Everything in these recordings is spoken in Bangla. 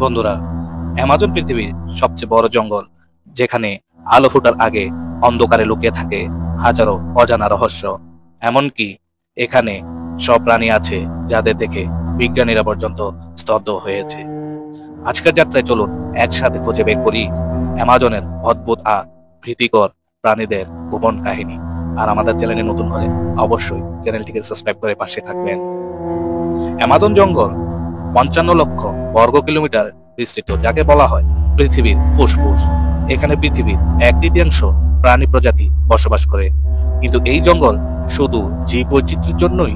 বন্ধুরা, অ্যামাজন পৃথিবীর সবচেয়ে বড় জঙ্গল, যেখানে আলো ফোটার আগে অন্ধকারে লুকিয়ে থাকে হাজারো অজানা রহস্য। এমনকি এখানে সব প্রাণী আছে যাদের দেখে বিজ্ঞানীরা পর্যন্ত স্তব্ধ হয়েছে। আজকের যাত্রায় চলুন একসাথে খুঁজে বের করি অ্যামাজনের অদ্ভুত আর ভীতিকর প্রাণীদের গোপন কাহিনী। আর আমাদের চ্যানেলে নতুন হলে অবশ্যই চ্যানেলটিকে সাবস্ক্রাইব করে পাশে থাকবেন। অ্যামাজন জঙ্গল 55 লক্ষ বর্গ কিলোমিটার বিস্তৃত, যাকে বলা হয় পৃথিবীর ফুসফুস। এখানে পৃথিবীর 1/3 প্রাণী প্রজাতি বসবাস করে। কিন্তু এই জঙ্গল শুধু জীব বৈচিত্র্যের জন্যই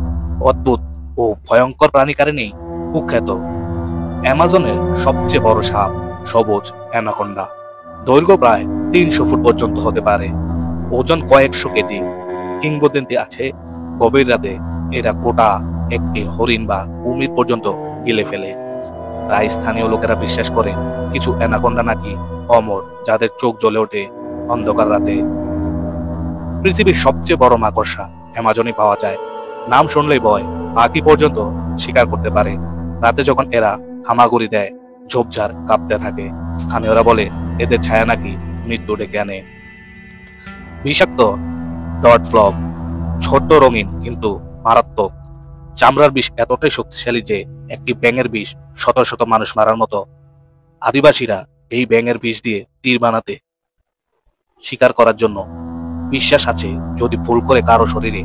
অদ্ভুত ও ভয়ঙ্কর প্রাণী কারণেই কুখ্যাত। অ্যামাজনের সবচেয়ে বড় সাপ সবুজ অ্যানাকোন্ডা, দৈর্ঘ্য প্রায় 300 ফুট পর্যন্ত হতে পারে, ওজন কয়েকশো কেজি। কিংবদন্তি আছে গভীর রাতে এরা গোটা একটি হরিণ বা কুমির পর্যন্ত গিলে ফেলে। তাই স্থানীয় লোকেরা বিশ্বাস করে কিছু অ্যানাকোন্ডা নাকি অমর, যাদের চোখ জ্বলে ওঠে অন্ধকার রাতে। পৃথিবীর সবচেয়ে বড় মাকড়সা অ্যামাজনে পাওয়া যায়। নাম শুনলেই ভয়, পাখি পর্যন্ত শিকার করতে পারে। রাতে যখন এরা হামাগুড়ি দেয়, ঝোপঝাড় কাঁপতে থাকে। স্থানীয়রা বলে এদের ছায়া নাকি মৃত্যু ডেকে আনে। বিষাক্ত ডট ফ্লগ, ছোট্ট রঙিন কিন্তু মারাত্মক। চামড়ার বিষ এতটাই শক্তিশালী যে একটি ব্যাঙের বিষ শত শত মানুষ মারার মতো। আদিবাসীরা এই ব্যাঙের বিষ দিয়ে তীর বানাতে শিকার করার জন্য বিশ্বাস আছে, যদি ভুল করে কারো শরীরে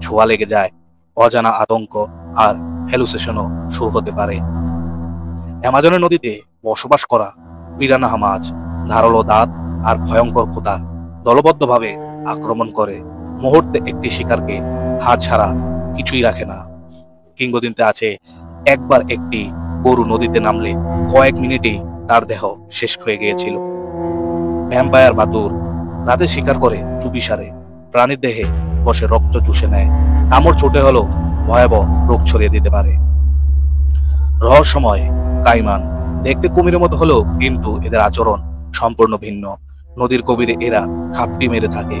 ছোঁয়া লেগে যায়, অজানা আতঙ্ক আর হ্যালুসিনেশনও শুরু হতে পারে। অ্যামাজনের নদীতে বসবাস করা পিরানহা মাছ, ধারালো দাঁত আর ভয়ঙ্কর ক্ষুধা দলবদ্ধভাবে আক্রমণ করে। মুহূর্তে একটি শিকারকে হাত ছাড়া কিছুই রাখে না। কিংবদন্তি আছে একবার একটি গরু নদীতে নামলে কয়েক মিনিটেই তার দেহ শেষ হয়ে গিয়েছিল। ভ্যাম্পায়ার বাদুড় রাতে শিকার করে চুপিসারে প্রাণীর দেহে বসে রক্ত চুষে নেয়। কামড় ছোটে হলেও ভয়াবহ রোগ ছড়িয়ে দিতে পারে। রহস্যময় কাইমান, দেখতে কুমিরের মতো হলেও কিন্তু এদের আচরণ সম্পূর্ণ ভিন্ন। নদীর গভীরে এরা খাপটি মেরে থাকে,